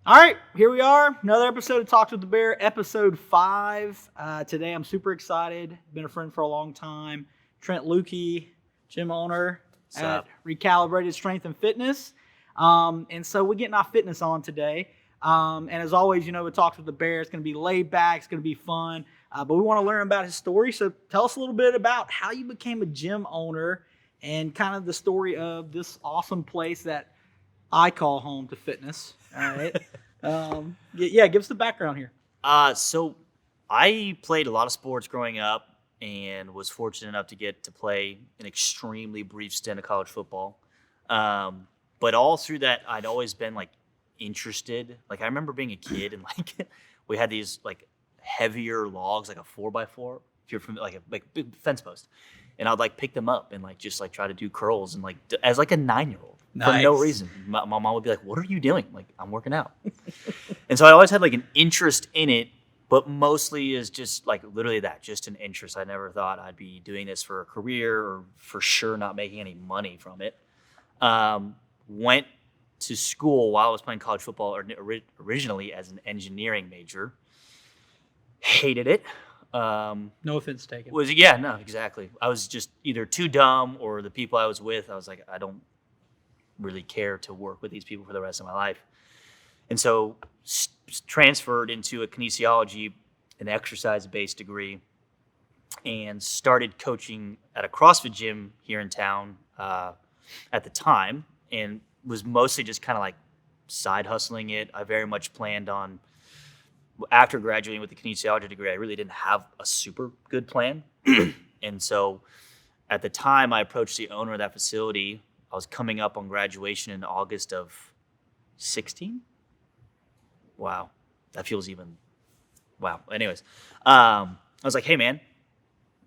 All right, here we are. Another episode of Talks with the Bear, episode 5. Today I'm super excited. Been a friend for a long time. Trent Lueke, gym owner at Recalibrated Strength and Fitness. And so we're getting our fitness on today. And as always, with Talks with the Bear, it's going to be laid back. It's going to be fun. But we want to learn about his story. So tell us a little bit about how you became a gym owner and kind of the story of this awesome place that I call home to fitness. All right. Give us the background here. So I played a lot of sports growing up and was fortunate enough to get to play an extremely brief stint of college football. But all through that, I'd always been interested. I remember being a kid and we had these heavier logs, like a 4x4, if you're from a big fence post. And I'd pick them up and just try to do curls and as a 9-year-old. Nice. For no reason. My mom would be like, "What are you doing?" I'm working out. And so I always had an interest in it, but mostly is just literally that, just an interest. I never thought I'd be doing this for a career or for sure not making any money from it. Went to school while I was playing college football originally as an engineering major. Hated it. No offense taken. No, exactly. I was just either too dumb or the people I was with, I was like, I don't really care to work with these people for the rest of my life. And so transferred into a kinesiology, an exercise-based degree, and started coaching at a CrossFit gym here in town at the time, and was mostly just kind of side hustling it. I very much planned on, after graduating with the kinesiology degree, I really didn't have a super good plan. And so at the time I approached the owner of that facility. I was coming up on graduation in August of 16. Wow. That feels wow. Anyways, I was like, hey man,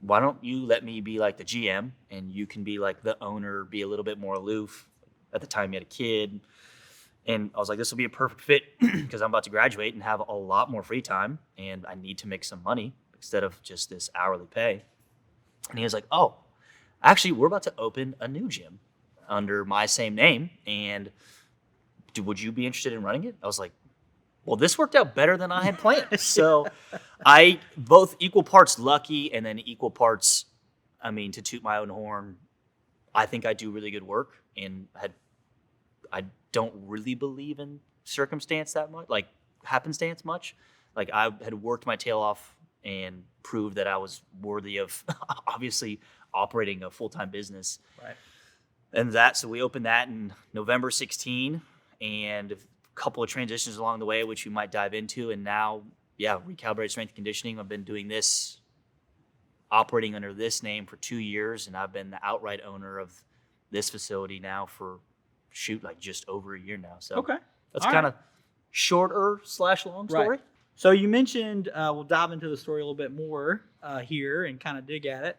why don't you let me be the GM and you can be the owner, be a little bit more aloof. At the time you had a kid. And I was like, this will be a perfect fit because I'm about to graduate and have a lot more free time and I need to make some money instead of just this hourly pay. And he was like, oh, actually, we're about to open a new gym under my same name. And would you be interested in running it? I was like, well, this worked out better than I had planned. So I both equal parts lucky and then equal parts, to toot my own horn, I think I do really good work and I don't really believe in circumstance that much, happenstance much. I had worked my tail off and proved that I was worthy of obviously operating a full-time business. Right. And so we opened that in November 16 and a couple of transitions along the way, which we might dive into. And now, Recalibrated Strength and Conditioning. I've been doing this, operating under this name for 2 years. And I've been the outright owner of this facility now for just over a year now. So okay. That's kind of shorter/long story. Right. So you mentioned, we'll dive into the story a little bit more here and kind of dig at it.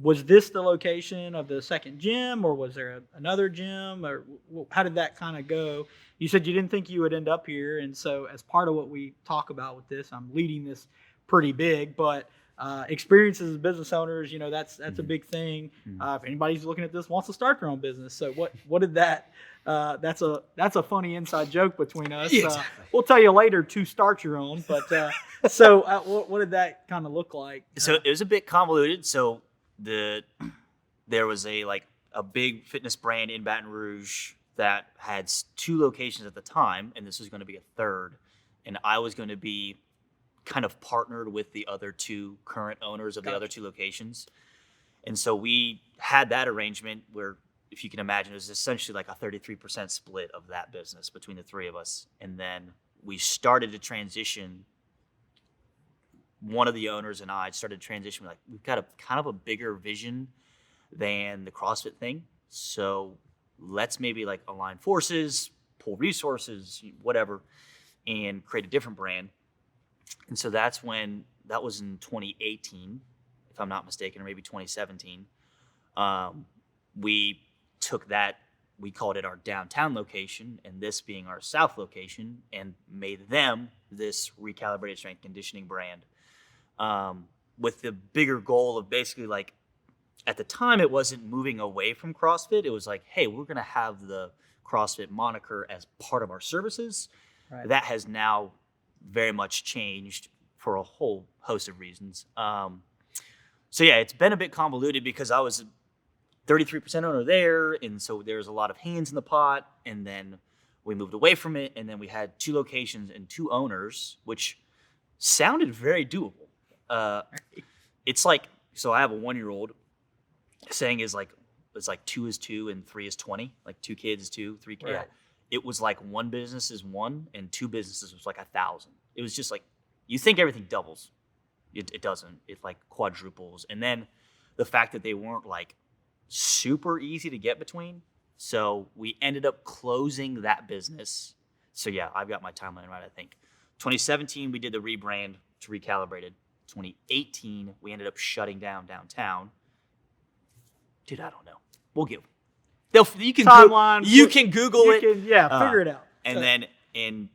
Was this the location of the second gym or was there another gym or how did that kind of go? You said you didn't think you would end up here. And so as part of what we talk about with this, I'm leading this pretty big, but experiences as business owners, that's a big thing. If anybody's looking at this wants to start their own business. So what did that, that's a funny inside joke between us. Yeah, exactly. We'll tell you later to start your own, but what did that kind of look like? So it was a bit convoluted. So there was a big fitness brand in Baton Rouge that had 2 locations at the time, and this was going to be a third. And I was going to be kind of partnered with the other 2 current owners of the other 2 locations. And so we had that arrangement where, if you can imagine, it was essentially a 33% split of that business between the 3 of us. And then we started to transition. One of the owners and I started to transition. We've got a kind of a bigger vision than the CrossFit thing. So let's maybe align forces, pull resources, whatever, and create a different brand. And so that was in 2018, if I'm not mistaken, or maybe 2017. We took that, we called it our downtown location, and this being our south location, and made them this Recalibrated Strength Conditioning brand. With the bigger goal of basically at the time, it wasn't moving away from CrossFit. It was hey, we're going to have the CrossFit moniker as part of our services, Right. That has now very much changed for a whole host of reasons. So yeah, it's been a bit convoluted because I was 33% owner there, and so there's a lot of hands in the pot, and then we moved away from it, and then we had 2 locations and 2 owners, which sounded very doable. It's like, so I have a 1-year-old. Saying is like, it's like 2 is 2 and 3 is 20. Like 2 kids is 2, 3 kids. Right. Yeah. It was like 1 business is 1 and 2 businesses was like 1,000. It was just like, you think everything doubles. It doesn't. It like quadruples. And then the fact that they weren't like super easy to get between. So we ended up closing that business. So yeah, I've got my timeline right, I think. 2017, we did the rebrand to Recalibrated. 2018, we ended up shutting down downtown. Dude, I don't know. We'll give. You can Timeline. You can Google it. Figure it out. And then in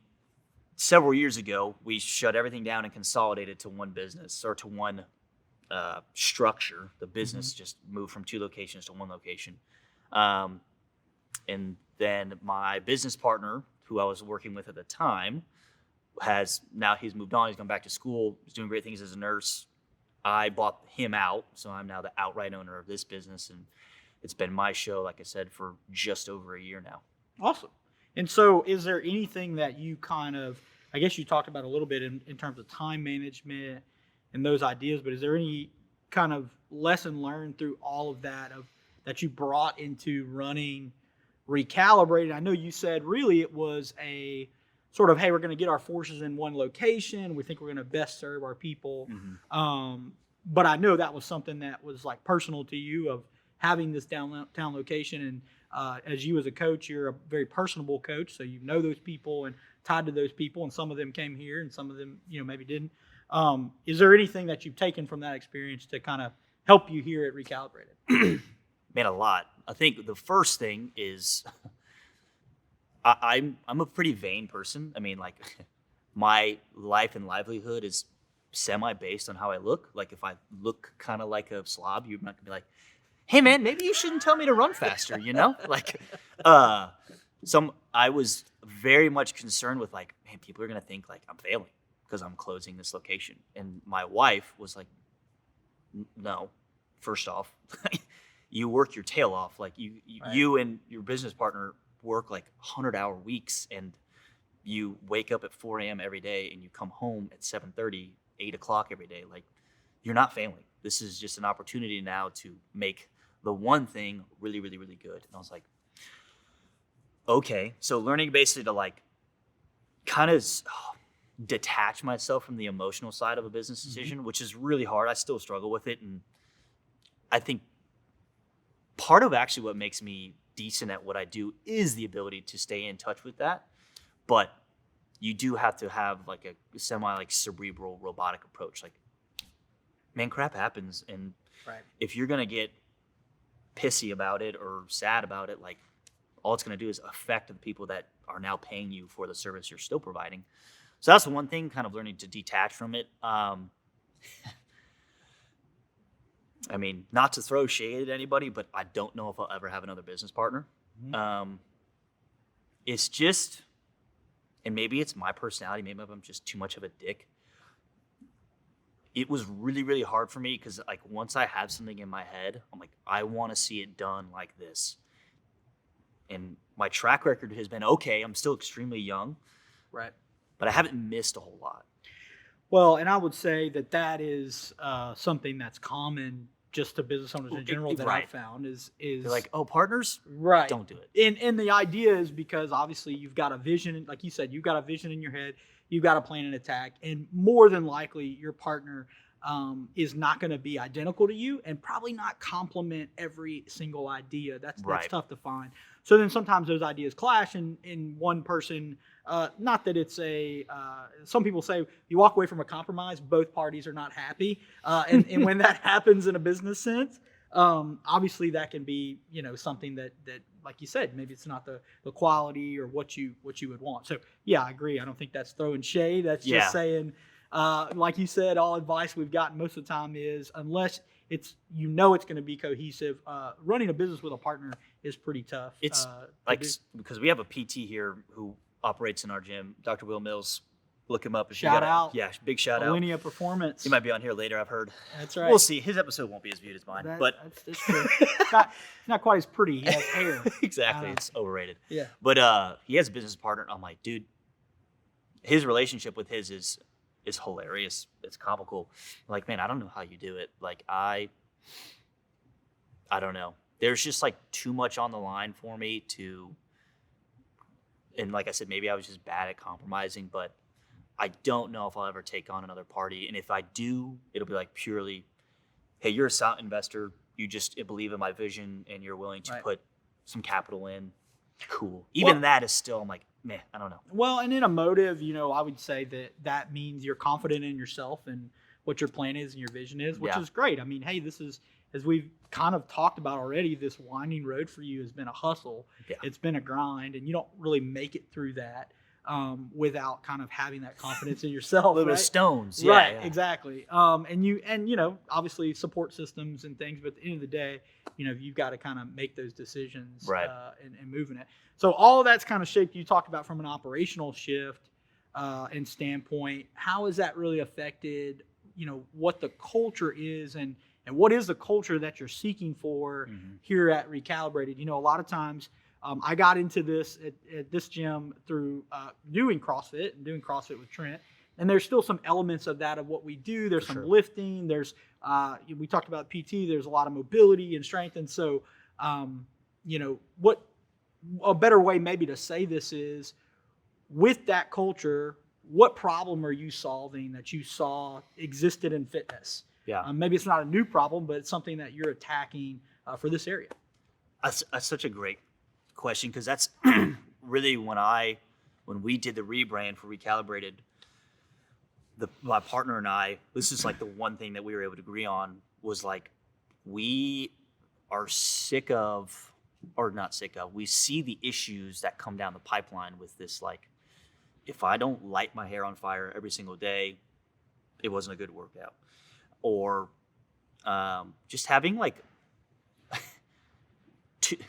several years ago, we shut everything down and consolidated to one business or to one structure. The business just moved from 2 locations to 1 location. And then my business partner, who I was working with at the time, he's moved on. He's gone back to school. He's doing great things as a nurse. I bought him out, so I'm now the outright owner of this business, and it's been my show, like I said, for just over a year now. Awesome. And so is there anything that you kind of, I guess you talked about a little bit in terms of time management and those ideas, but is there any kind of lesson learned through all of that that you brought into running Recalibrated? I know you said really it was a sort of, hey, we're going to get our forces in one location. We think we're going to best serve our people. But I know that was something that was like personal to you of having this downtown location. And as you as a coach, you're a very personable coach. So you know those people and tied to those people. And some of them came here and some of them, maybe didn't. Is there anything that you've taken from that experience to kind of help you here at Recalibrated? Man, a lot. I think the first thing is I'm a pretty vain person. I mean, like, my life and livelihood is semi-based on how I look. Like, if I look kind of like a slob, you're not going to be like, hey, man, maybe you shouldn't tell me to run faster, Like, I was very much concerned with, like, man, people are going to think, like, I'm failing because I'm closing this location. And my wife was like, no, first off, you work your tail off. Like, you and your business partner work like 100-hour weeks, and you wake up at 4 a.m. every day and you come home at 7:30, 8 o'clock every day. Like, you're not failing. This is just an opportunity now to make the one thing really, really, really good. And I was like, okay. So learning basically to like kind of detach myself from the emotional side of a business decision, which is really hard. I still struggle with it. And I think part of actually what makes me decent at what I do is the ability to stay in touch with that. But you do have to have like a semi cerebral robotic approach. Like, man, crap happens. And if you're going to get pissy about it or sad about it, like, all it's going to do is affect the people that are now paying you for the service you're still providing. So that's the one thing, kind of learning to detach from it. I mean, not to throw shade at anybody, but I don't know if I'll ever have another business partner. It's just, and maybe it's my personality, maybe I'm just too much of a dick. It was really, really hard for me because, like, once I have something in my head, I'm like, I want to see it done like this. And my track record has been okay. I'm still extremely young. Right. But I haven't missed a whole lot. Well, and I would say that is something that's common just to business owners in general that I've found is they're like, oh, partners? Right. Don't do it. And the idea is because obviously you've got a vision, like you said, you've got a vision in your head, you've got a plan and attack, and more than likely your partner is not going to be identical to you and probably not complement every single idea. That's tough to find. So then sometimes those ideas clash in one person. Not that it's some people say you walk away from a compromise, both parties are not happy. And when that happens in a business sense, obviously that can be, something that like you said, maybe it's not the quality or what you would want. So yeah, I agree. I don't think that's throwing shade. That's just saying, like you said, all advice we've gotten most of the time is unless it's going to be cohesive. Running a business with a partner is pretty tough. It's because we have a PT here who operates in our gym, Dr. Will Mills. Look him up. If Shout you out. Yeah, big shout out. Alinea Performance. He might be on here later, I've heard. That's right. We'll see. His episode won't be as viewed as mine. That's true. It's not quite as pretty. He has hair. Exactly. It's overrated. Yeah. But he has a business partner. I'm like, dude, his relationship with his is hilarious. It's comical. Like, man, I don't know how you do it. Like, I don't know. There's just like too much on the line for me and like I said, maybe I was just bad at compromising, but I don't know if I'll ever take on another party. And if I do, it'll be like purely, hey, you're a silent investor. You just believe in my vision and you're willing to put some capital in. Cool. Even that is still, I'm like, meh, I don't know. Well, and in a motive, I would say that means you're confident in yourself and what your plan is and your vision is, which is great. I mean, hey, this is, as we've kind of talked about already, this winding road for you has been a hustle. Yeah. It's been a grind, and you don't really make it through that without kind of having that confidence in yourself. A little bit of stones. Yeah, right, yeah. Exactly. And obviously support systems and things, but at the end of the day, you've got to kind of make those decisions and moving it. So all of that's kind of shaped. You talked about from an operational shift and standpoint. How has that really affected, what the culture is and what is the culture that you're seeking for here at Recalibrated? A lot of times I got into this at this gym through doing CrossFit and doing CrossFit with Trent. And there's still some elements of that of what we do. There's some lifting. There's, we talked about PT. There's a lot of mobility and strength. And so, what a better way maybe to say this is, with that culture, what problem are you solving that you saw existed in fitness? Yeah. Maybe it's not a new problem, but it's something that you're attacking for this area. That's such a great question, because that's really when we did the rebrand for Recalibrated, my partner and I, this is like the one thing that we were able to agree on was like, we are sick of, or not sick of, we see the issues that come down the pipeline with this, like, if I don't light my hair on fire every single day, it wasn't a good workout. Or just having like,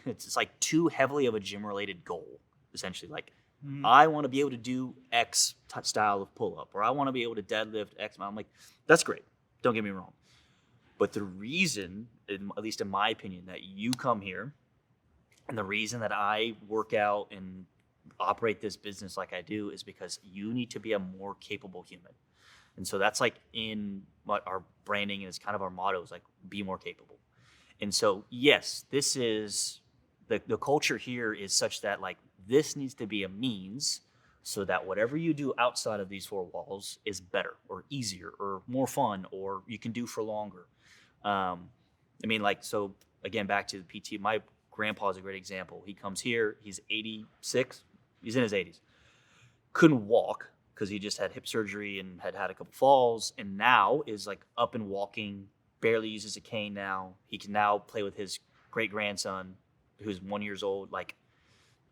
it's like too heavily of a gym-related goal, essentially. Like, I want to be able to do X style of pull-up, or I want to be able to deadlift X amount. I'm like, that's great. Don't get me wrong. But the reason, at least in my opinion, that you come here, and the reason that I work out and operate this business like I do, is because you need to be a more capable human. And so that's like in what our branding is, kind of our motto is like, be more capable. And so, yes, this is, the culture here is such that like, this needs to be a means so that whatever you do outside of these four walls is better or easier or more fun, or you can do for longer. So again, back to the PT, my grandpa is a great example. He comes here, he's 86, he's in his 80s. Couldn't walk because he just had hip surgery and had a couple falls, and now is like up and walking, barely uses a cane now. He can now play with his great grandson who's 1 year old. Like,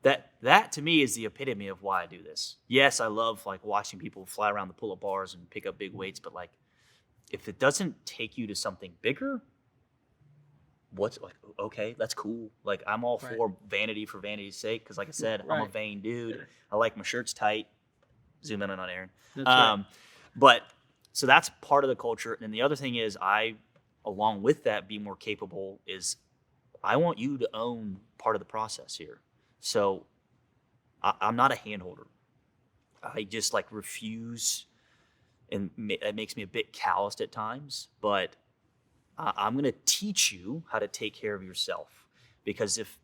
that to me is the epitome of why I do this. Yes, I love like watching people fly around the pull-up bars and pick up big weights, but like, if it doesn't take you to something bigger, what's like, okay, that's cool. Like, I'm all for vanity for vanity's sake, because like I said, I'm a vain dude. I like my shirts tight. Zoom in on Aaron. That's right. But so that's part of the culture. And the other thing is, along with that, be more capable, is I want you to own part of the process here. So I'm not a handholder. I just like refuse, and it makes me a bit calloused at times, but I'm going to teach you how to take care of yourself. Because if,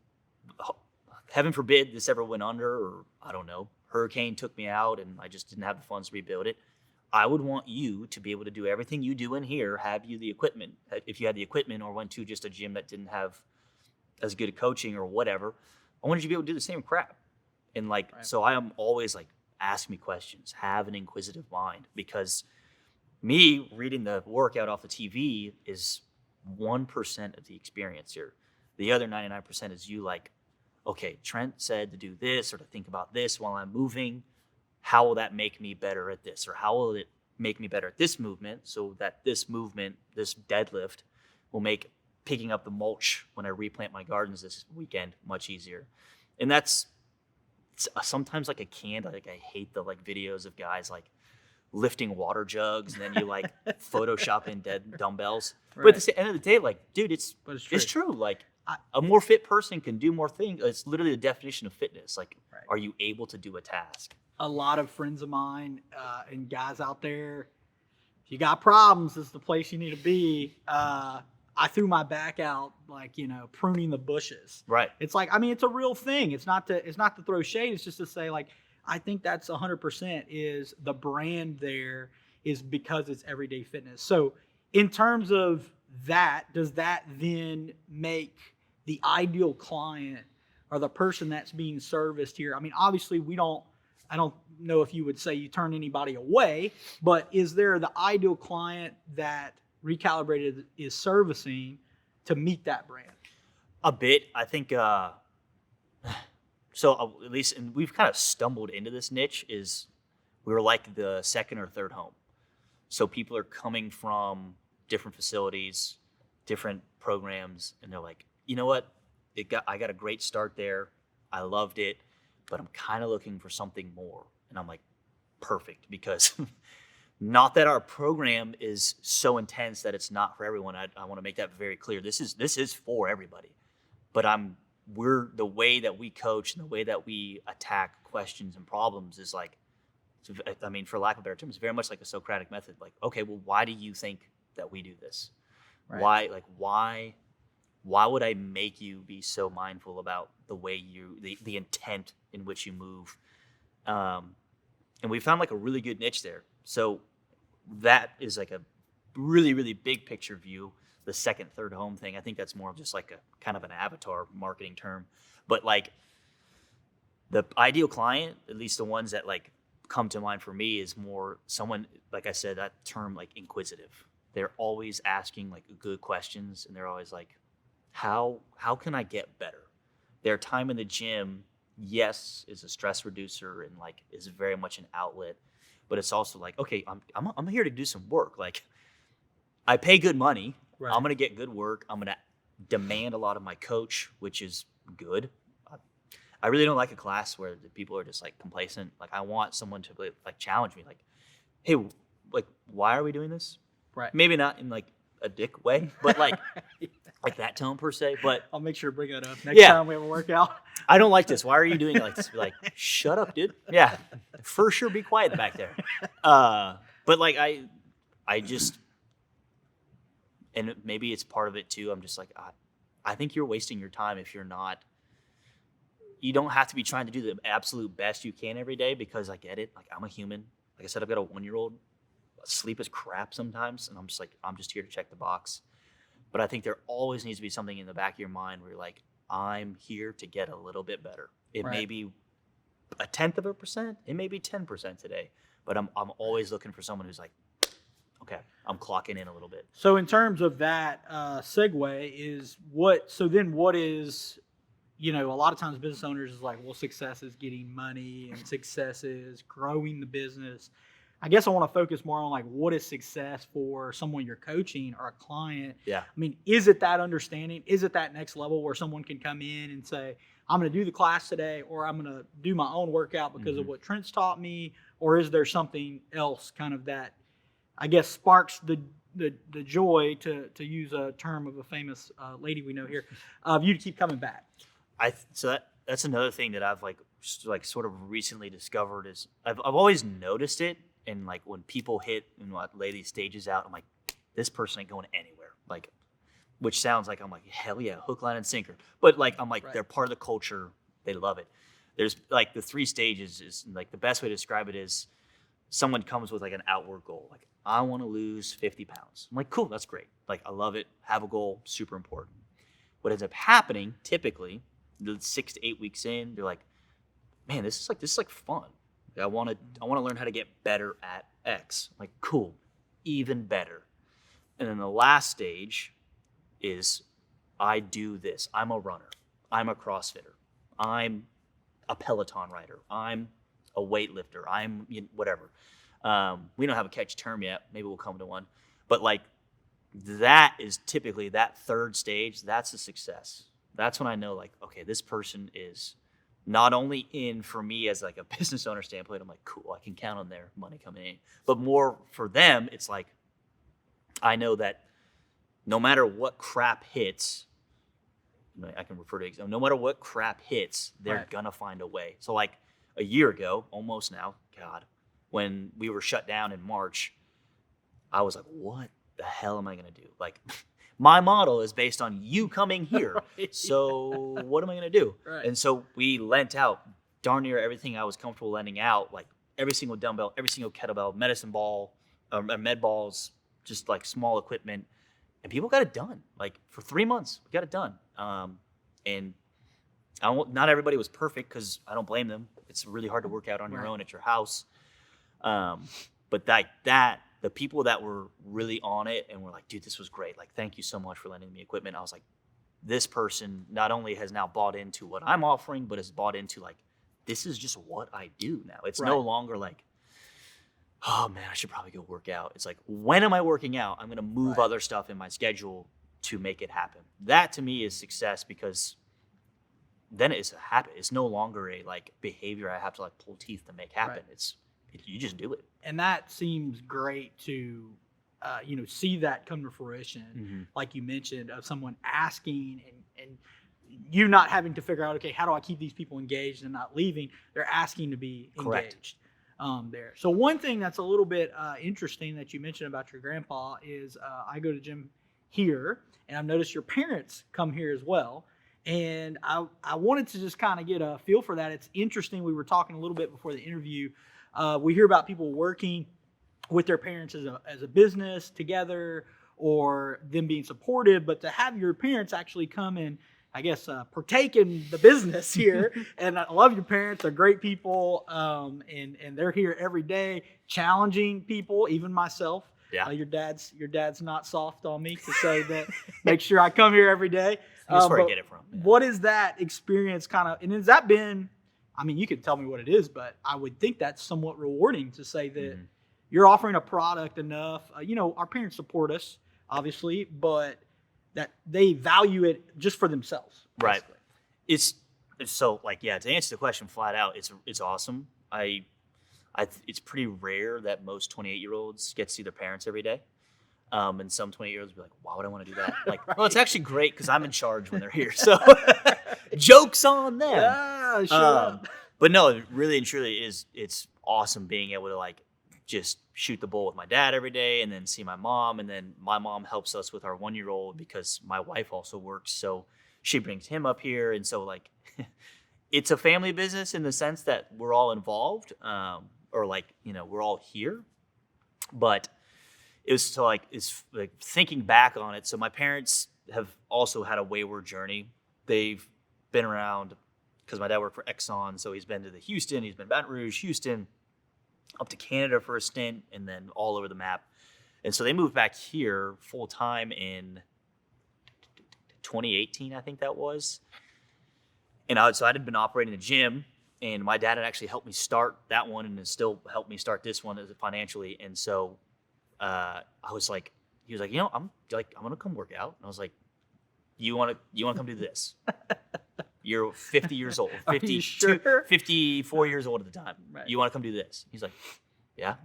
heaven forbid, this ever went under, or I don't know, hurricane took me out and I just didn't have the funds to rebuild it, I would want you to be able to do everything you do in here, have you the equipment. If you had the equipment or went to just a gym that didn't have as good a coaching or whatever, I wanted you to be able to do the same crap. And like, so I am always like, ask me questions, have an inquisitive mind, because me reading the workout off the TV is 1% of the experience here. The other 99% is you like, okay, Trent said to do this or to think about this while I'm moving. How will that make me better at this? Or how will it make me better at this movement, so that this movement, this deadlift, will make picking up the mulch when I replant my gardens this weekend much easier? And that's sometimes like I hate the like videos of guys like lifting water jugs and then you like Photoshop in dead dumbbells. Right. But at the end of the day, like, dude, it's true. Like, a more fit person can do more things. It's literally the definition of fitness. Like, are you able to do a task? A lot of friends of mine and guys out there, if you got problems, this is the place you need to be. I threw my back out, like, pruning the bushes. Right. It's like, it's a real thing. It's not to throw shade. It's just to say, like, I think that's 100% is the brand there is because it's everyday fitness. So in terms of that, does that then make the ideal client or the person that's being serviced here? Obviously I don't know if you would say you turn anybody away, but is there the ideal client that Recalibrated is servicing to meet that brand? A bit. I think, so at least, and we've kind of stumbled into this niche, is we were like the second or third home. So people are coming from different facilities, different programs, and they're like, you know what? I got a great start there. I loved it, but I'm kind of looking for something more. And I'm like, perfect, because not that our program is so intense that it's not for everyone. I want to make that very clear. This is for everybody. But we're the way that we coach and the way that we attack questions and problems is like, for lack of a better term, it's very much like a Socratic method. Like, okay, well, why do you think that we do this? Right. Why would I make you be so mindful about the way the intent in which you move? And we found like a really good niche there. So that is like a really, really big picture view. The second, third home thing, I think that's more of just like a kind of an avatar marketing term. But like the ideal client, at least the ones that like come to mind for me, is more someone, like I said, that term, like inquisitive. They're always asking like good questions, and they're always like, how can I get better? Their time in the gym, yes, is a stress reducer and like is very much an outlet, but it's also like, okay, I'm here to do some work. Like, I pay good money. Right. I'm gonna get good work. I'm gonna demand a lot of my coach, which is good. I really don't like a class where the people are just like complacent. Like, I want someone to like challenge me. Like, hey, like, why are we doing this? Right. Maybe not in like a dick way, but like like that tone per se. But I'll make sure to bring that up next time we have a workout. I don't like this. Why are you doing it like this? Like, shut up, dude. Yeah, for sure. Be quiet back there. But like I just, and maybe it's part of it too. I'm just like, I think you're wasting your time if you're not. You don't have to be trying to do the absolute best you can every day, because I get it. Like, I'm a human. Like I said, I've got a 1-year-old. Sleep is crap sometimes, and I'm just here to check the box. But I think there always needs to be something in the back of your mind where you're like, I'm here to get a little bit better. It may be 0.1%. It may be 10% today. But I'm always looking for someone who's like, okay, I'm clocking in a little bit. So in terms of that segue is what is, a lot of times business owners is like, well, success is getting money and success is growing the business. I guess I want to focus more on like, what is success for someone you're coaching or a client? Yeah. Is it that understanding? Is it that next level where someone can come in and say, I'm going to do the class today, or I'm going to do my own workout because of what Trent's taught me? Or is there something else kind of that, I guess, sparks the joy, to use a term of a famous lady we know here, of you to keep coming back? So that's another thing that I've like sort of recently discovered is I've always noticed it. And like when people hit and lay these stages out, I'm like, this person ain't going anywhere. Like, which sounds like I'm like, hell yeah, hook, line, and sinker. But like, I'm like, they're part of the culture. They love it. There's like the 3 stages is like the best way to describe it is someone comes with like an outward goal. Like, I want to lose 50 pounds. I'm like, cool, that's great. Like, I love it. Have a goal, super important. What ends up happening typically, the 6 to 8 weeks in, they're like, man, this is like fun. I want to learn how to get better at X. Like, cool, even better. And then the last stage is I do this. I'm a runner. I'm a CrossFitter. I'm a Peloton rider. I'm a weightlifter. I'm whatever. We don't have a catchy term yet. Maybe we'll come to one. But like, that is typically that third stage. That's a success. That's when I know, like, okay, this person is not only in for me as like a business owner standpoint, I'm like, cool, I can count on their money coming in, but more for them, it's like, I know that no matter what crap hits, I can refer to no matter what crap hits, they're gonna find a way. So like a year ago, almost now, God, when we were shut down in March, I was like, what the hell am I gonna do? Like, my model is based on you coming here. So what am I going to do? Right. And so we lent out darn near everything I was comfortable lending out, like every single dumbbell, every single kettlebell, medicine ball, med balls, just like small equipment. And people got it done. Like for 3 months, we got it done. And not everybody was perfect because I don't blame them. It's really hard to work out on your own at your house. But the people that were really on it and were like, dude, this was great. Like, thank you so much for lending me equipment. I was like, this person not only has now bought into what I'm offering, but has bought into like, this is just what I do now. It's no longer like, oh man, I should probably go work out. It's like, when am I working out? I'm going to move other stuff in my schedule to make it happen. That to me is success, because then it's a habit. It's no longer a like behavior I have to like pull teeth to make happen. You just do it. And that seems great to, see that come to fruition, like you mentioned, of someone asking and you not having to figure out, okay, how do I keep these people engaged and not leaving? They're asking to be engaged there. So one thing that's a little bit interesting that you mentioned about your grandpa is I go to gym here, and I've noticed your parents come here as well. And I wanted to just kind of get a feel for that. It's interesting. We were talking a little bit before the interview. We hear about people working with their parents as a business together, or them being supportive, but to have your parents actually come and, I guess, partake in the business here. And I love your parents. They're great people. And they're here every day challenging people, even myself. Yeah. Your dad's not soft on me to say that, make sure I come here every day. That's where I get it from. Yeah. What is that experience kind of, and has that been, I mean, you can tell me what it is, but I would think that's somewhat rewarding to say that you're offering a product enough. Our parents support us, obviously, but that they value it just for themselves. Right. It's so like, to answer the question flat out, it's awesome. It's pretty rare that most 28-year-olds get to see their parents every day. And some 28-year-olds be like, why would I want to do that? Like, well, it's actually great because I'm in charge when they're here. So joke's on them. Yeah, sure. But no, really and truly, it's awesome being able to like just shoot the bull with my dad every day, and then see my mom. And then my mom helps us with our 1-year-old because my wife also works. So she brings him up here. And so like, it's a family business in the sense that we're all involved, or like, we're all here. But it was so like, it's like thinking back on it. So my parents have also had a wayward journey. They've been around because my dad worked for Exxon. So he's been to Houston, he's been Baton Rouge, Houston, up to Canada for a stint, and then all over the map. And so they moved back here full time in 2018, I think that was. And so I had been operating the gym, and my dad had actually helped me start that one, and has still helped me start this one financially. And so I was like, he was like, I'm gonna come work out. And I was like, you want to come do this? You're 50 years old, 54 years old at the time. Right. You want to come do this? He's like, yeah.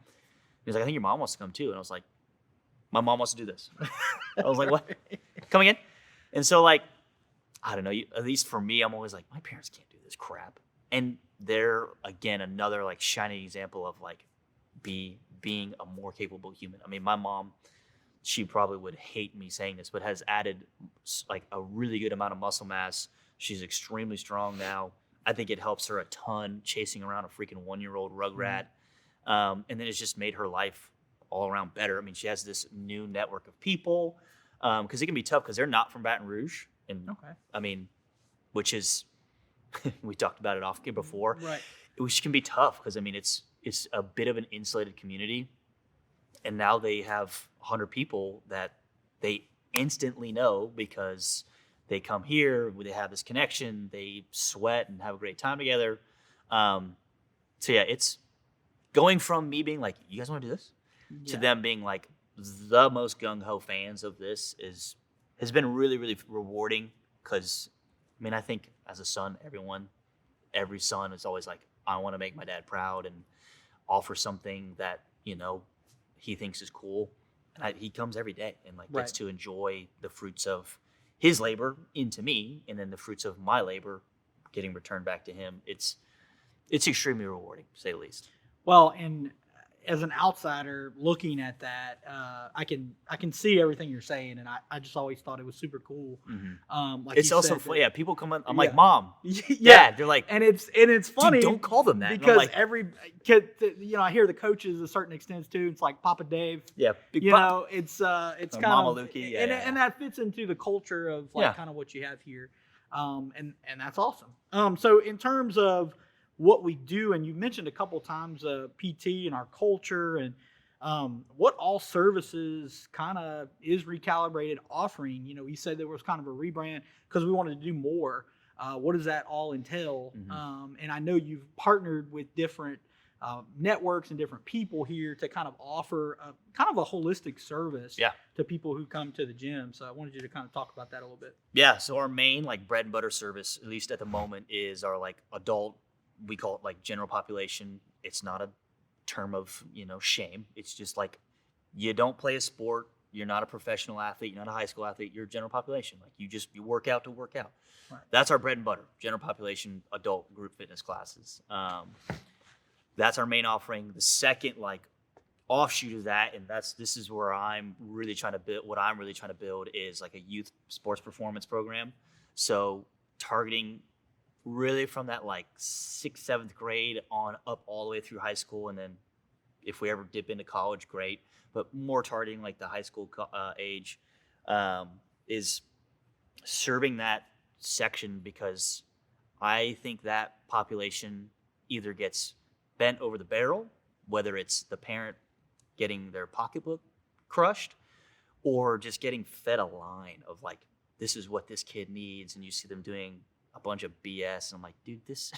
He's like, I think your mom wants to come too. And I was like, my mom wants to do this. I was like, what? Come again? And so like, I don't know, at least for me, I'm always like, my parents can't do this crap. And they're, again, another like shining example of like being a more capable human. I mean, my mom, she probably would hate me saying this, but has added like a really good amount of muscle mass. She's extremely strong now. I think it helps her a ton chasing around a freaking 1-year-old rugrat. And then it's just made her life all around better. I mean, she has this new network of people, because it can be tough because they're not from Baton Rouge. And I mean, which is, we talked about it off before. Right. Which can be tough because I mean, it's a bit of an insulated community. And now they have 100 people that they instantly know because they come here, they have this connection, they sweat and have a great time together. So yeah, it's going from me being like, you guys want to do this? To them being like the most gung-ho fans of this has been really, really rewarding because, I mean, I think as a son, every son is always like, I want to make my dad proud and offer something that, he thinks is cool. And he comes every day and like gets to enjoy the fruits of his labor into me, and then the fruits of my labor getting returned back to him. It's extremely rewarding, to say the least. Well, and as an outsider looking at that, I can see everything you're saying, and I just always thought it was super cool. Mm-hmm. Like it's you also said, fun. Yeah, people come in. I'm like, Mom, yeah. Dad. They're like, and it's funny. Dude, don't call them that. Because like, every kid, I hear the coaches to a certain extent too. It's like Papa Dave. Yeah, it's kind Mama of Lueke, and that fits into the culture of like kind of what you have here, and that's awesome. So in terms of what we do, and you mentioned a couple times PT and our culture, and what all services kind of is Recalibrated offering. You said there was kind of a rebrand because we wanted to do more. What does that all entail? Mm-hmm. And I know you've partnered with different networks and different people here to kind of offer kind of a holistic service to people who come to the gym. So I wanted you to kind of talk about that a little bit. Yeah. So our main like bread and butter service, at least at the moment, is our like adult. We call it like general population. It's not a term of, shame. It's just like, you don't play a sport. You're not a professional athlete. You're not a high school athlete. You're general population. Like you work out to work out. Right. That's our bread and butter, general population, adult group fitness classes. That's our main offering. The second like offshoot of that, and this is where I'm really trying to build, what I'm really trying to build is like a youth sports performance program. So targeting really from that like 6th, 7th grade on up all the way through high school. And then if we ever dip into college, great. But more targeting like the high school age is serving that section, because I think that population either gets bent over the barrel, whether it's the parent getting their pocketbook crushed or just getting fed a line of like, this is what this kid needs. And you see them doing a bunch of BS, and I'm like, dude, this,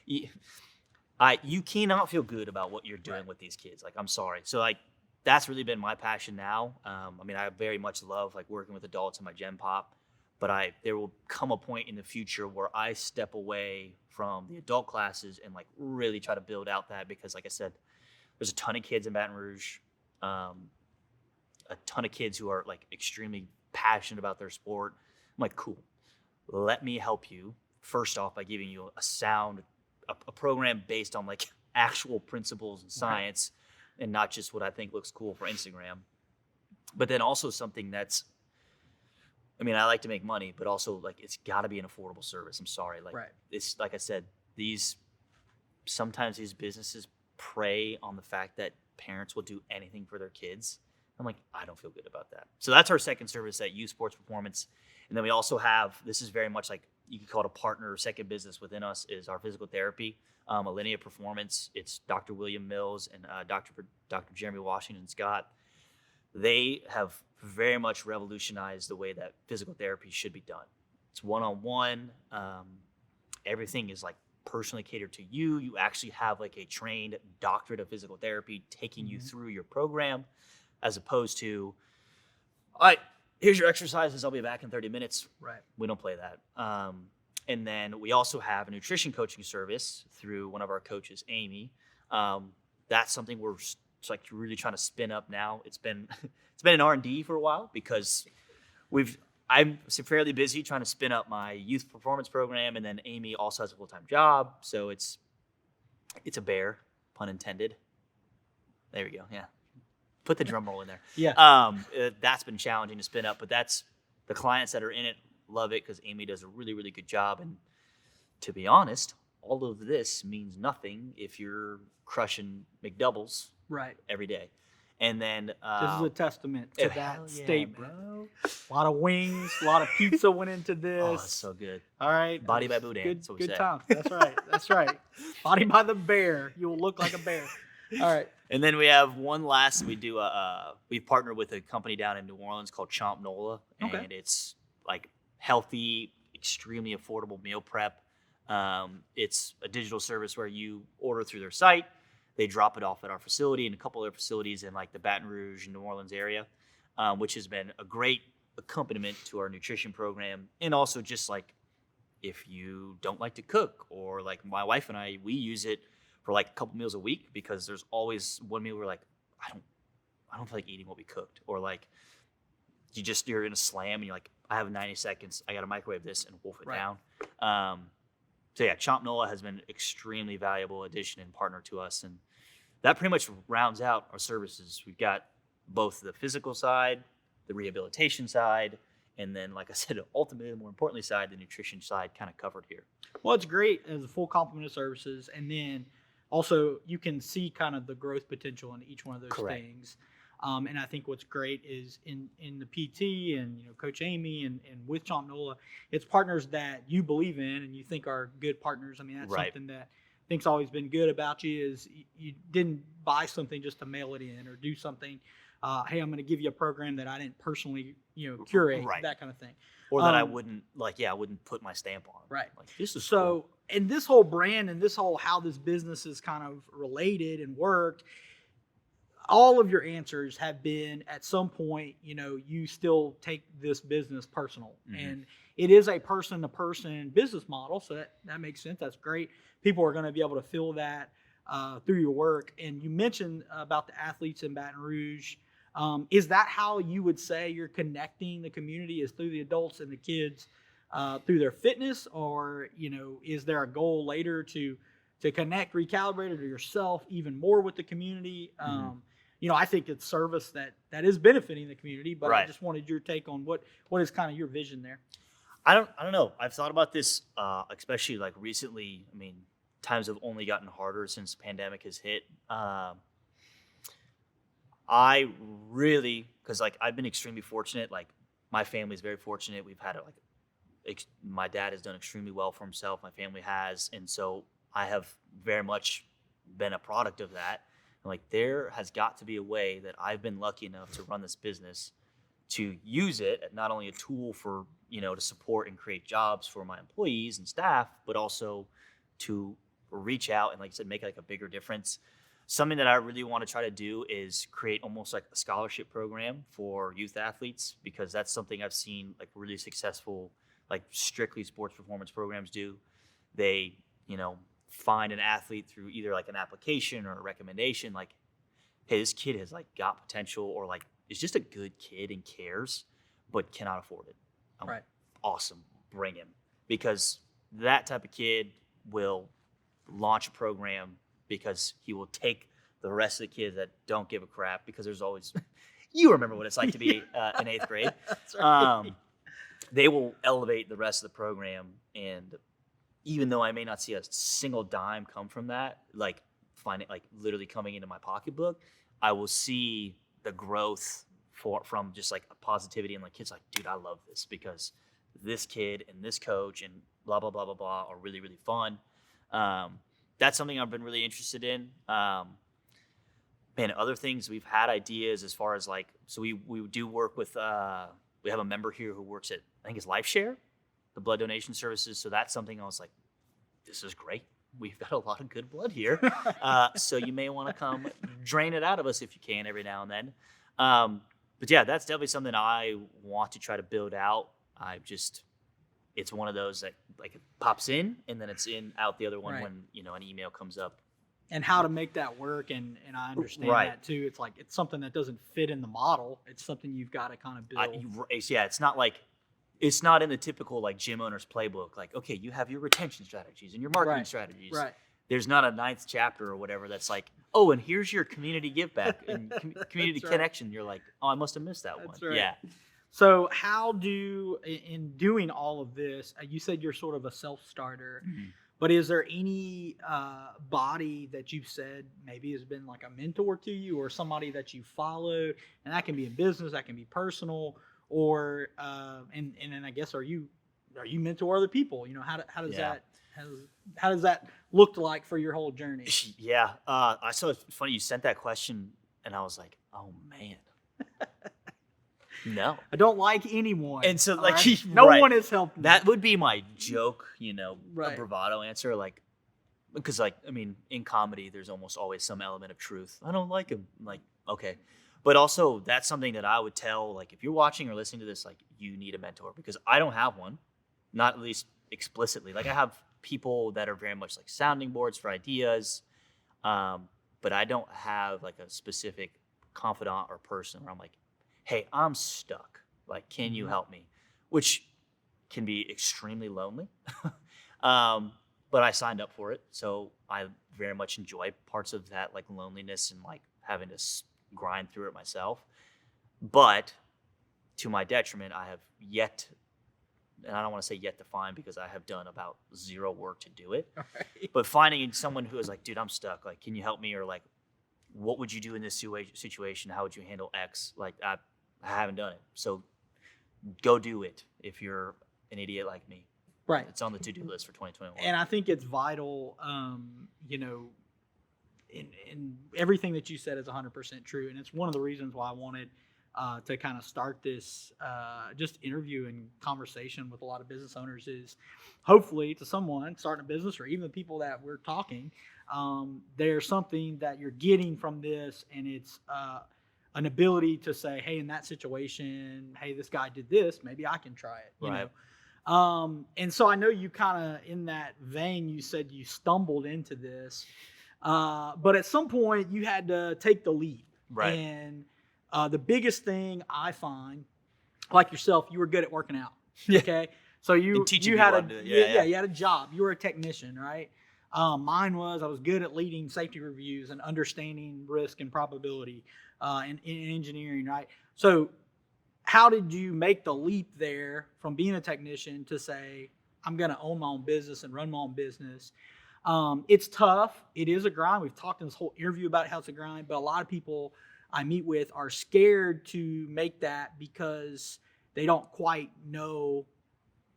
you cannot feel good about what you're doing with these kids. Like, I'm sorry. So like, that's really been my passion now. I very much love like working with adults in my Gen Pop, but there will come a point in the future where I step away from the adult classes and like really try to build out that, because like I said, there's a ton of kids in Baton Rouge, a ton of kids who are like extremely passionate about their sport. I'm like, cool. Let me help you first off by giving you a program based on like actual principles and science, and not just what I think looks cool for Instagram. But then also something that's, I like to make money, but also like it's got to be an affordable service. I'm sorry, like it's like I said, sometimes these businesses prey on the fact that parents will do anything for their kids. I'm like, I don't feel good about that. So that's our second service at Youth Sports Performance. And then we also have, this is very much like, you could call it a partner or second business within us, is our physical therapy, Alinea Performance. It's Dr. William Mills and Dr. Jeremy Washington Scott. They have very much revolutionized the way that physical therapy should be done. It's one-on-one. Everything is like personally catered to you. You actually have like a trained doctorate of physical therapy taking you through your program, as opposed to, all right, here's your exercises, I'll be back in 30 minutes. Right. We don't play that. And then we also have a nutrition coaching service through one of our coaches, Amy. That's something we're like really trying to spin up now. It's been in R&D for a while, because I'm fairly busy trying to spin up my youth performance program, and then Amy also has a full-time job. So it's a bear, pun intended. There we go. Yeah. Put the drum roll in there. Yeah. That's been challenging to spin up, but that's the clients that are in it love it, because Amy does a really, really good job. And to be honest, all of this means nothing if you're crushing McDoubles every day. And then this is a testament to that statement. Bro. A lot of wings, a lot of pizza went into this. Oh, it's so good. All right. Body by Boudin. Good times. That's right. That's right. Body by the bear. You will look like a bear. All right. And then we have one last. We've partnered with a company down in New Orleans called Chomp Nola, and it's like healthy, extremely affordable meal prep. It's a digital service where you order through their site. They drop it off at our facility and a couple other facilities in like the Baton Rouge and New Orleans area, which has been a great accompaniment to our nutrition program, and also just like if you don't like to cook, or like my wife and I, we use it for like a couple meals a week, because there's always one meal where like, I don't feel like eating what we cooked, or like you're in a slam and you're like, I have 90 seconds, I got to microwave this and wolf it down. So yeah, Chomp Nola has been extremely valuable addition and partner to us, and that pretty much rounds out our services. We've got both the physical side, the rehabilitation side, and then, like I said, ultimately, more importantly side, the nutrition side, kind of covered here. Well, it's great as a full complement of services, and then also you can see kind of the growth potential in each one of those Correct. things. And I think what's great is in the PT and Coach Amy and with Chomp Nola, it's partners that you believe in and you think are good partners. I mean, that's something that I think's always been good about you, is you didn't buy something just to mail it in or do something. Hey, I'm going to give you a program that I didn't personally curate, that kind of thing. Or that I wouldn't I wouldn't put my stamp on. Right. Like, this is so cool. And this whole brand and this whole how this business is kind of related and worked, all of your answers have been at some point, you still take this business personal. Mm-hmm. And it is a person-to-person business model, so that makes sense. That's great. People are going to be able to feel that through your work. And you mentioned about the athletes in Baton Rouge. Is that how you would say you're connecting the community, is through the adults and the kids through their fitness? Or, is there a goal later to connect Recalibrated or yourself even more with the community? Mm-hmm. I think it's service that is benefiting the community, but I just wanted your take on what is kind of your vision there. I don't know. I've thought about this, especially like recently. I mean, times have only gotten harder since the pandemic has hit. I really, because like I've been extremely fortunate. Like my family's very fortunate. We've had my dad has done extremely well for himself. My family has, and so I have very much been a product of that. Like, there has got to be a way that I've been lucky enough to run this business to use it as not only a tool for, to support and create jobs for my employees and staff, but also to reach out and, like I said, make like a bigger difference. Something that I really want to try to do is create almost like a scholarship program for youth athletes, because that's something I've seen like really successful, like strictly sports performance programs do. They, find an athlete through either like an application or a recommendation, like, hey, this kid has like got potential, or like is just a good kid and cares, but cannot afford it. Right. Awesome. Bring him. Because that type of kid will launch a program, because he will take the rest of the kids that don't give a crap, because there's always, you remember what it's like to be in 8th grade. That's right. They will elevate the rest of the program, and even though I may not see a single dime come from that, like literally coming into my pocketbook, I will see the growth from just like a positivity, and like kids like, dude, I love this because this kid and this coach and blah, blah, blah, blah, blah are really, really fun. That's something I've been really interested in. Other things, we've had ideas as far as like, so we do work with, we have a member here who works at, I think it's LifeShare, the blood donation services. So that's something I was like, this is great. We've got a lot of good blood here. So you may want to come drain it out of us if you can every now and then. But yeah, that's definitely something I want to try to build out. It's one of those that like it pops in and then it's out the other one when, an email comes up. And how to make that work, and I understand that too. It's like it's something that doesn't fit in the model. It's something you've got to kind of build. It's not in the typical like gym owner's playbook. Like, okay, you have your retention strategies and your marketing strategies. Right. There's not a 9th chapter or whatever that's like, oh, and here's your community give back and community connection. You're like, oh, I must have missed that one. Right. Yeah. So in doing all of this, you said you're sort of a self-starter. Mm-hmm. But is there any body that you've said maybe has been like a mentor to you, or somebody that you followed? And that can be in business, that can be personal, or and then I guess are you mentor other people? How does that look like for your whole journey? Yeah, I saw it's funny you sent that question, and I was like, oh man. No, I don't like anyone, and so like no one has helped me. That would be my joke, a bravado answer, like, because like I mean, in comedy, there's almost always some element of truth. I don't like him, like, okay, but also that's something that I would tell, like, if you're watching or listening to this, like, you need a mentor, because I don't have one, not at least explicitly. Like I have people that are very much like sounding boards for ideas, but I don't have like a specific confidant or person where I'm like, hey, I'm stuck. Like, can you help me? Which can be extremely lonely. But I signed up for it, so I very much enjoy parts of that, like loneliness and like having to grind through it myself. But to my detriment, I have yet, and I don't want to say yet to find because I have done about zero work to do it. Right. But finding someone who is like, dude, I'm stuck. Like, can you help me? Or like, what would you do in this situation? How would you handle X? Like, I haven't done it. So go do it if you're an idiot like me. Right. It's on the to-do list for 2021. And I think it's vital, in everything that you said is 100% true. And it's one of the reasons why I wanted to kind of start this just interview and conversation with a lot of business owners is hopefully to someone starting a business or even the people that we're talking, there's something that you're getting from this, and it's an ability to say, hey, in that situation, hey, this guy did this, maybe I can try it, you know? And so I know you kind of in that vein, you said you stumbled into this, but at some point you had to take the leap. Right. And the biggest thing I find, like yourself, you were good at working out. Okay. So you had you had a job. You were a technician, right? Mine was, I was good at leading safety reviews and understanding risk and probability in engineering, right? So how did you make the leap there from being a technician to say, I'm going to own my own business and run my own business? It's tough. It is a grind. We've talked in this whole interview about how it's a grind, but a lot of people I meet with are scared to make that because they don't quite know.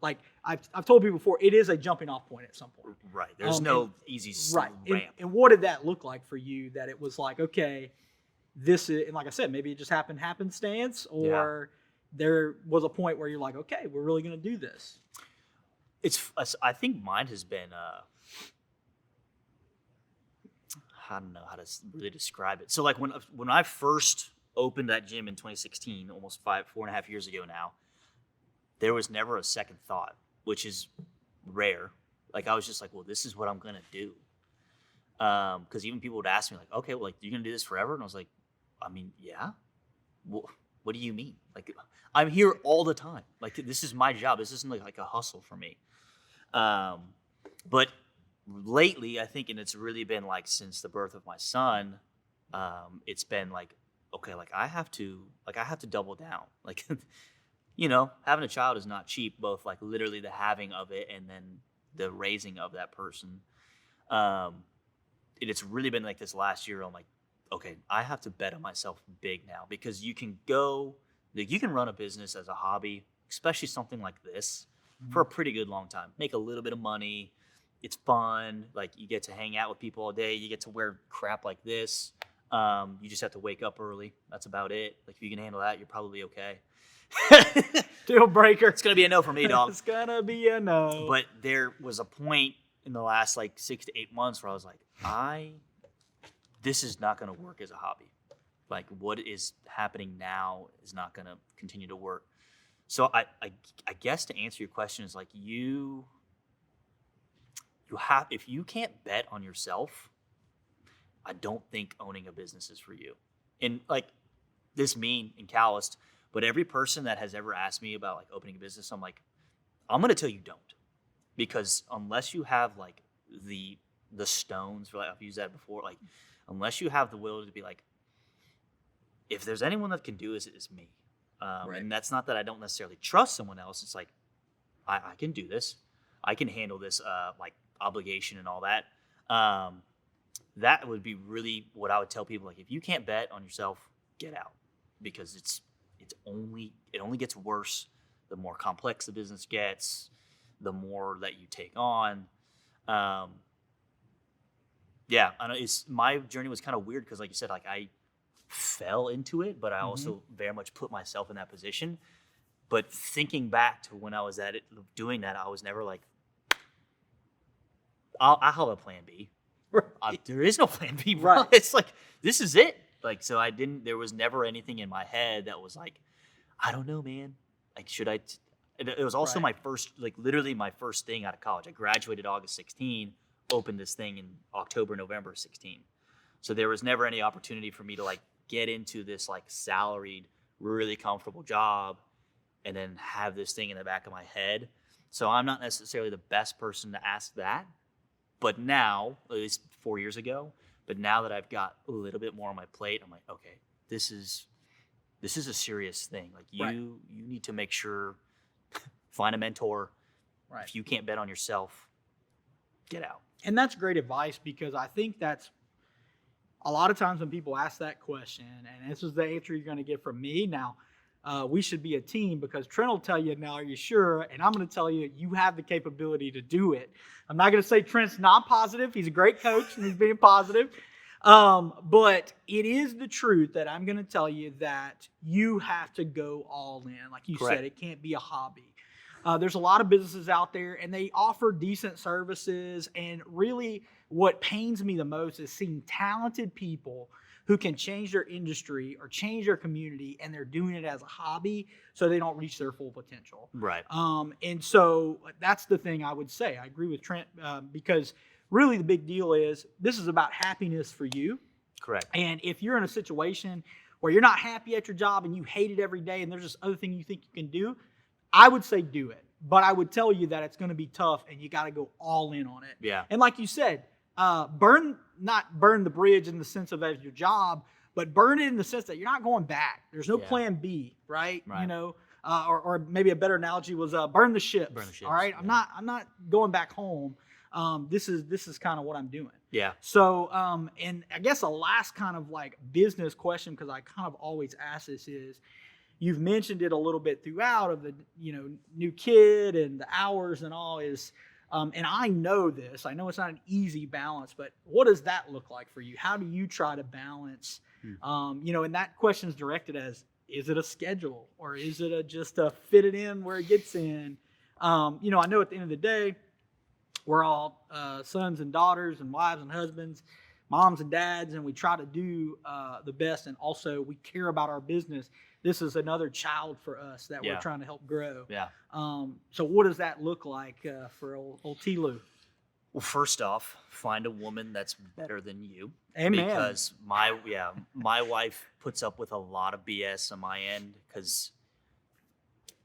Like I've told people before, it is a jumping off point at some point. Right. There's no easy ramp. And what did that look like for you, that it was like, okay, this is, and like I said, maybe it just happened happenstance, or there was a point where you're like, okay, we're really going to do this. I think mine has been, I don't know how to really describe it. So like when I first opened that gym in 2016, almost 4.5 years ago now, there was never a second thought, which is rare. Like I was just like, well, this is what I'm going to do. Because even people would ask me like, okay, well, like, you're going to do this forever? And I was like, I mean, yeah. What do you mean? Like, I'm here all the time. Like, this is my job. This isn't like a hustle for me. But lately, I think, and it's really been like since the birth of my son, it's been like, okay, like I have to double down. Like, you know, having a child is not cheap, both like literally the having of it and then the raising of that person. It's really been like this last year. I'm like, okay, I have to bet on myself big now, because you can run a business as a hobby, especially something like this, for a pretty good long time. Make a little bit of money. It's fun. Like, you get to hang out with people all day. You get to wear crap like this. You just have to wake up early. That's about it. Like, if you can handle that, you're probably okay. Deal breaker. It's going to be a no for me, dog. It's going to be a no. But there was a point in the last like 6 to 8 months where I was like, this is not going to work as a hobby. Like, what is happening now is not going to continue to work. So I guess to answer your question is like, you have, if you can't bet on yourself, I don't think owning a business is for you. And like, this mean and calloused, but every person that has ever asked me about like opening a business, I'm like, I'm going to tell you don't. Because unless you have like the stones, for like, I've used that before, like, unless you have the will to be like, if there's anyone that can do it, it's me. Right. And that's not that I don't necessarily trust someone else. It's like, I can do this. I can handle this like obligation and all that. That would be really what I would tell people. Like, if you can't bet on yourself, get out, because it only gets worse the more complex the business gets, the more that you take on. Yeah, I know my journey was kind of weird because, like you said, like I fell into it, but I also very much put myself in that position. But thinking back to when I was at it, doing that, I was never like, I'll have a plan B. Right. There is no plan B, bro. Right. It's like, this is it. Like, so there was never anything in my head that was like, I don't know, man. Like, should I It was also Right. my first, like literally my first thing out of college. I graduated August 16, opened this thing in October, November 16. So there was never any opportunity for me to like get into this like salaried, really comfortable job and then have this thing in the back of my head. So I'm not necessarily the best person to ask that. But now, at least 4 years ago, but now that I've got a little bit more on my plate, I'm like, okay, this is a serious thing. Like Right. you need to make sure, find a mentor. Right. If you can't bet on yourself, get out. And that's great advice, because I think that's a lot of times when people ask that question, and this is the answer you're going to get from me. Now, we should be a team, because Trent will tell you, now, are you sure? And I'm going to tell you, you have the capability to do it. I'm not going to say Trent's not positive. He's a great coach and he's being positive. But it is the truth that I'm going to tell you that you have to go all in. Like you Correct. said, it can't be a hobby. There's a lot of businesses out there, and they offer decent services. And really, what pains me the most is seeing talented people who can change their industry or change their community, and they're doing it as a hobby, so they don't reach their full potential. Right. And so that's the thing I would say. I agree with Trent, because really the big deal is this is about happiness for you. Correct. And if you're in a situation where you're not happy at your job and you hate it every day, and there's this other thing you think you can do, I would say do it. But I would tell you that it's going to be tough, and you got to go all in on it. Yeah. And like you said, not burn the bridge in the sense of as your job, but burn it in the sense that you're not going back. There's no plan B, right? Right. You know, or maybe a better analogy was burn the ships. Burn the ships, All right. yeah. I'm not going back home. This is kind of what I'm doing. Yeah. So, and I guess a last kind of like business question, because I kind of always ask this, is you've mentioned it a little bit throughout of the, new kid and the hours and all is, and I know this, I know it's not an easy balance, but what does that look like for you? How do you try to balance, and that question is directed as, is it a schedule, or is it just a fit it in where it gets in? I know at the end of the day, we're all sons and daughters and wives and husbands, moms and dads, and we try to do the best. And also we care about our business. This is another child for us that we're trying to help grow. Yeah. So what does that look like for old T-Lou? Well, first off, find a woman that's better than you. Amen. Because my wife puts up with a lot of BS on my end, because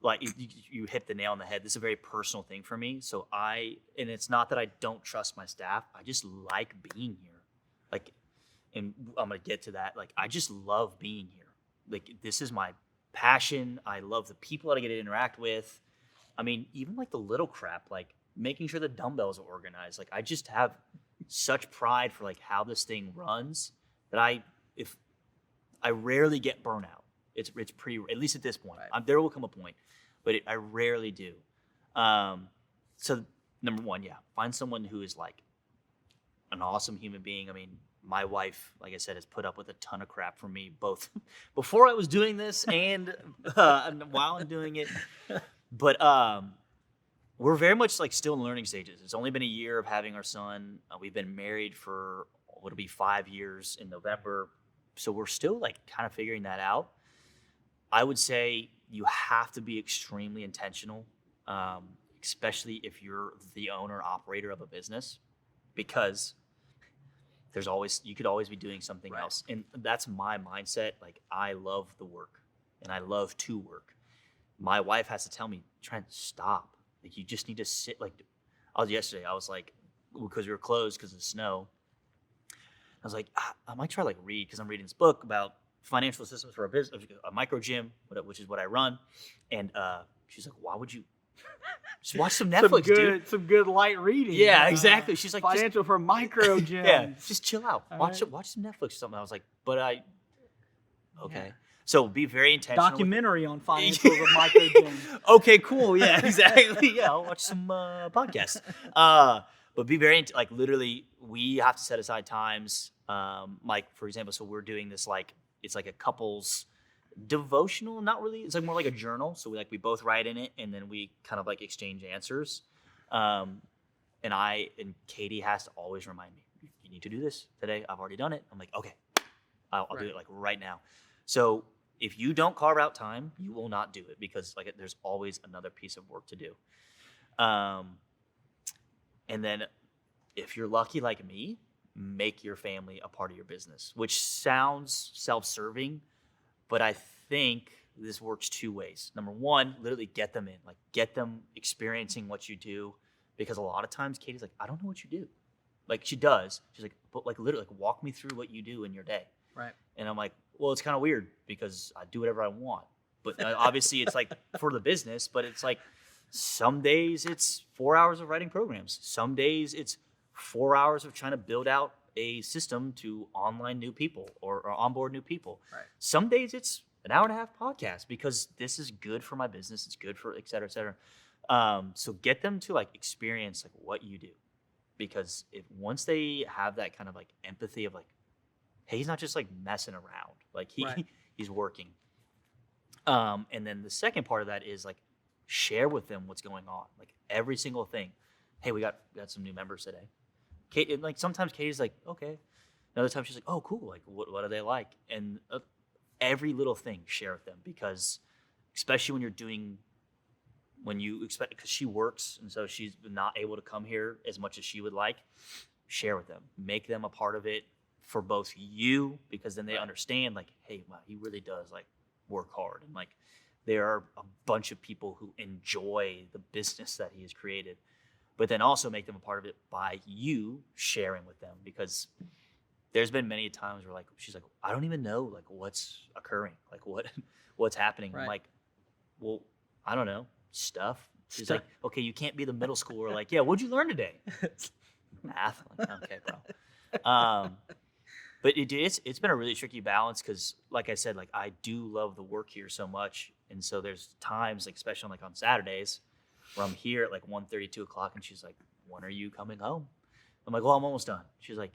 like you hit the nail on the head. This is a very personal thing for me. So and it's not that I don't trust my staff. I just like being here. Like, and I'm going to get to that. Like, I just love being here. Like, this is my passion. I love the people that I get to interact with. I mean, even like the little crap, like making sure the dumbbells are organized. Like, I just have such pride for like how this thing runs that I rarely get burnout. It's pretty, at least at this point. Right. There will come a point, but I rarely do. So number one, find someone who is like an awesome human being. I mean, my wife, like I said, has put up with a ton of crap from me, both before I was doing this and while I'm doing it. But we're very much like still in learning stages. It's only been a year of having our son. We've been married for what'll be 5 years in November. So we're still like kind of figuring that out. I would say you have to be extremely intentional, especially if you're the owner operator of a business, because you could always be doing something else. And that's my mindset. Like, I love the work and I love to work. My wife has to tell me, Trent, stop. Like, you just need to sit. Like, yesterday, I was like, because we were closed because of the snow. I was like, I might try like read, because I'm reading this book about financial systems for a business, a micro gym, which is what I run. And she's like, why would you just watch some Netflix, dude? Some good light reading. Yeah, exactly. She's like, financial for micro gyms. Yeah, just chill out. Watch some Netflix or something. I was like, okay. Yeah. So be very intentional. Documentary on financials of micro gyms. Okay, cool. Yeah, exactly. Yeah, I'll watch some podcasts. But be very, like, literally, we have to set aside times. Like, for example, so we're doing this, like, it's like a couple's devotional, not really. It's like more like a journal. So we both write in it, and then we kind of like exchange answers. And Katie has to always remind me, you need to do this today. I've already done it. I'm like, okay, I'll do it like right now. So if you don't carve out time, you will not do it because like there's always another piece of work to do. And then if you're lucky like me, make your family a part of your business, which sounds self-serving, but I think this works two ways. Number one, literally get them in, like get them experiencing what you do, because a lot of times Katie's like, I don't know what you do. Like she does. She's like, but like literally like walk me through what you do in your day. Right. And I'm like, well, it's kind of weird because I do whatever I want. But obviously it's like for the business, but it's like some days it's 4 hours of writing programs. Some days it's 4 hours of trying to build out a system to online new people or onboard new people. Right. Some days it's an hour and a half podcast because this is good for my business. It's good for et cetera, et cetera. So get them to like experience like what you do, because if once they have that kind of like empathy of like, hey, he's not just like messing around, like he's working. And then the second part of that is like share with them what's going on, like every single thing. Hey, we got some new members today. Kate, like sometimes Katie's like, okay. Another time she's like, oh, cool. Like, what are they like? And every little thing, share with them, because especially when you expect, because she works and so she's not able to come here as much as she would like. Share with them, make them a part of it for both you, because then they understand like, hey, wow, he really does like work hard, and like there are a bunch of people who enjoy the business that he has created. But then also make them a part of it by you sharing with them, because there's been many times where like she's like, I don't even know like what's occurring, like what's happening. Right. I'm like, well, I don't know, stuff. She's like, okay, you can't be the middle schooler. Like, yeah, what'd you learn today? Math. I'm like, okay, bro. But it's been a really tricky balance because, like I said, like I do love the work here so much, and so there's times, like especially like on Saturdays, where I'm here at like 1:30, 2 o'clock, and she's like, when are you coming home? I'm like, well, I'm almost done. She's like,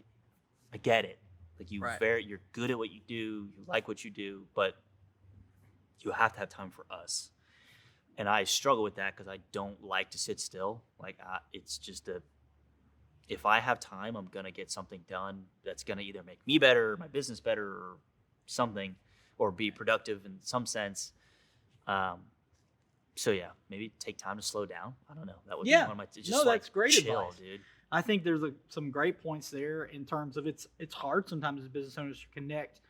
I get it. Like you're good at what you do, you like what you do, but you have to have time for us. And I struggle with that because I don't like to sit still. Like it's just if I have time, I'm going to get something done that's going to either make me better, my business better, or something, or be productive in some sense. So yeah, maybe take time to slow down. I don't know. That would be one of my just that's great chill, advice, dude. I think there's some great points there in terms of it's hard sometimes as business owners to connect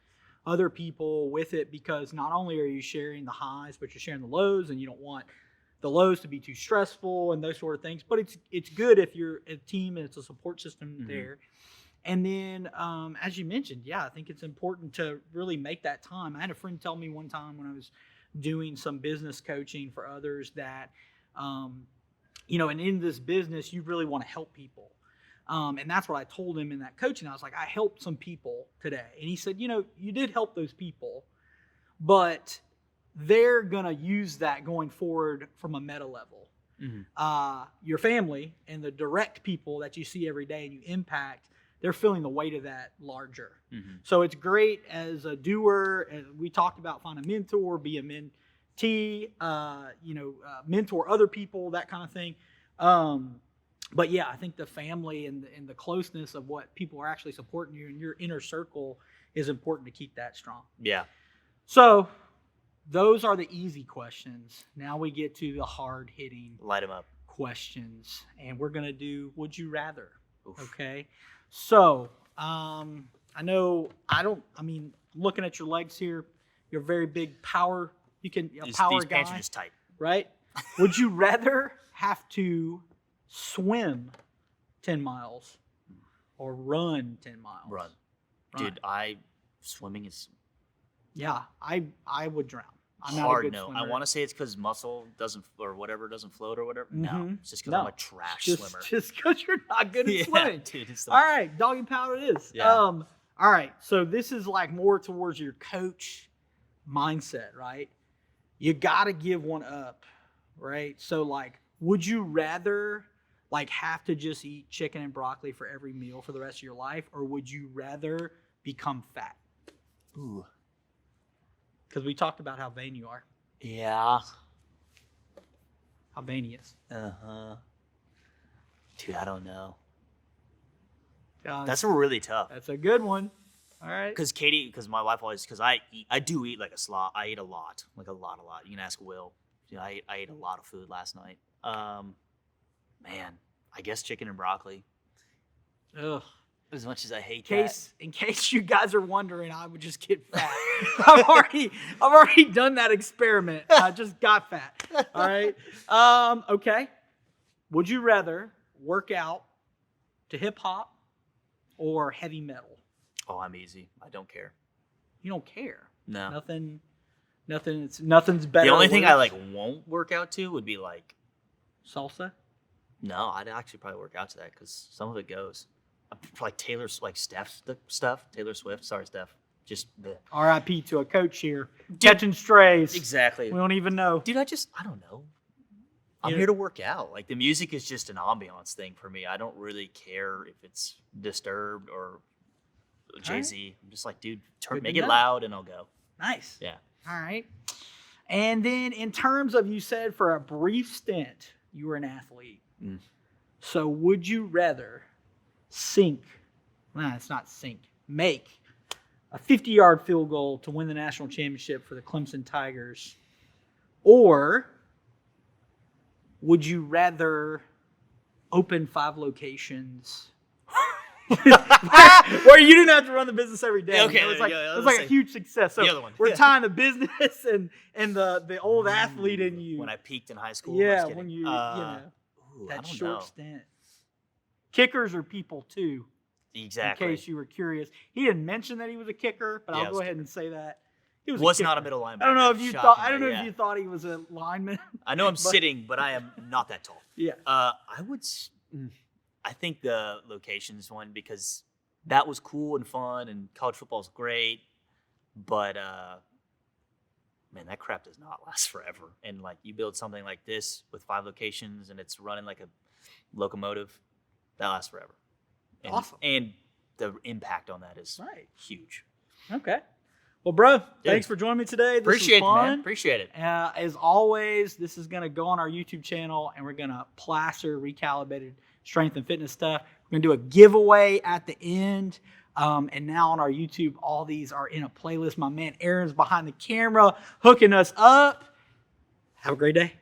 other people with it, because not only are you sharing the highs, but you're sharing the lows, and you don't want the lows to be too stressful and those sort of things. But it's good if you're a team and it's a support system there. And then, as you mentioned, I think it's important to really make that time. I had a friend tell me one time when I was doing some business coaching for others that, and in this business, you really want to help people. And that's what I told him in that coaching. I was like, I helped some people today. And he said, you did help those people, but they're going to use that going forward from a meta level. Your family and the direct people that you see every day and you impact, they're feeling the weight of that larger. So it's great as a doer. And we talked about find a mentor, be a mentee, mentor other people, that kind of thing. But yeah, I think the family and the closeness of what people are actually supporting you in your inner circle is important to keep that strong. Yeah. So those are the easy questions. Now we get to the hard-hitting light them up questions, and we're going to do Would You Rather. Oof. Okay. So looking at your legs here, you're a very big power. These guy, pants are just tight, right? Would you rather have to swim 10 miles or run 10 miles? Run. Dude, swimming is... Yeah, I would drown. I'm hard, not a good no. swimmer. I want to say it's because muscle doesn't float or whatever. No, it's just because I'm a trash swimmer. Just because you're not good at swimming. Dude, all right, doggy paddle it is. Yeah. All right, so this is like more towards your coach mindset, right? You got to give one up, right? So like, would you rather like have to just eat chicken and broccoli for every meal for the rest of your life, or would you rather become fat? Ooh. Because we talked about how vain you are. Yeah. How vain he is. Dude, I don't know. That's really tough. That's a good one. All right. Because my wife always, because I do eat like a slot. I eat a lot. You can ask Will. I ate a lot of food last night. Man, I guess chicken and broccoli. Ugh. As much as I hate In case you guys are wondering, I would just get fat. I've already done that experiment. I just got fat. All right. Okay. Would you rather work out to hip hop or heavy metal? Oh, I'm easy. I don't care. You don't care. No. Nothing's better. The only thing I won't work out to would be salsa. No, I'd actually probably work out to that because some of it goes. Steph's stuff. Taylor Swift. Sorry, Steph. Just the R.I.P. to a coach here. Catching strays. Exactly. We don't even know. Dude, I don't know. I'm here to work out. The music is just an ambiance thing for me. I don't really care if it's Disturbed or Jay-Z. Right. I'm just dude, make it loud and I'll go. Nice. Yeah. All right. And then in terms of, you said for a brief stint, you were an athlete. Mm. So would you rather make a 50-yard field goal to win the national championship for the Clemson Tigers, or would you rather open 5 locations where you didn't have to run the business every day? Okay, it was it was a huge success. So the other one. we're tying the business and the old athlete in you. When I peaked in high school. Yeah, when you that short stint. Kickers are people too. Exactly. In case you were curious, he didn't mention that he was a kicker, but I'll go ahead and say that he was not a middle linebacker. I don't know if you thought. I don't know if you thought he was a lineman. I know I'm sitting, but I am not that tall. Yeah. I think the locations one, because that was cool and fun, and college football is great, but man, that crap does not last forever. And you build something like this with 5 locations, and it's running like a locomotive, that lasts forever. And, awesome. And the impact on that is huge. Okay. Well, bro, thanks for joining me today. This Appreciate was fun. it, man. Appreciate it. As always, this is going to go on our YouTube channel, and we're going to plaster recalibrated strength and fitness stuff. We're going to do a giveaway at the end. And now on our YouTube, all these are in a playlist. My man Aaron's behind the camera hooking us up. Have a great day.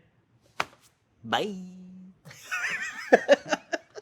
Bye.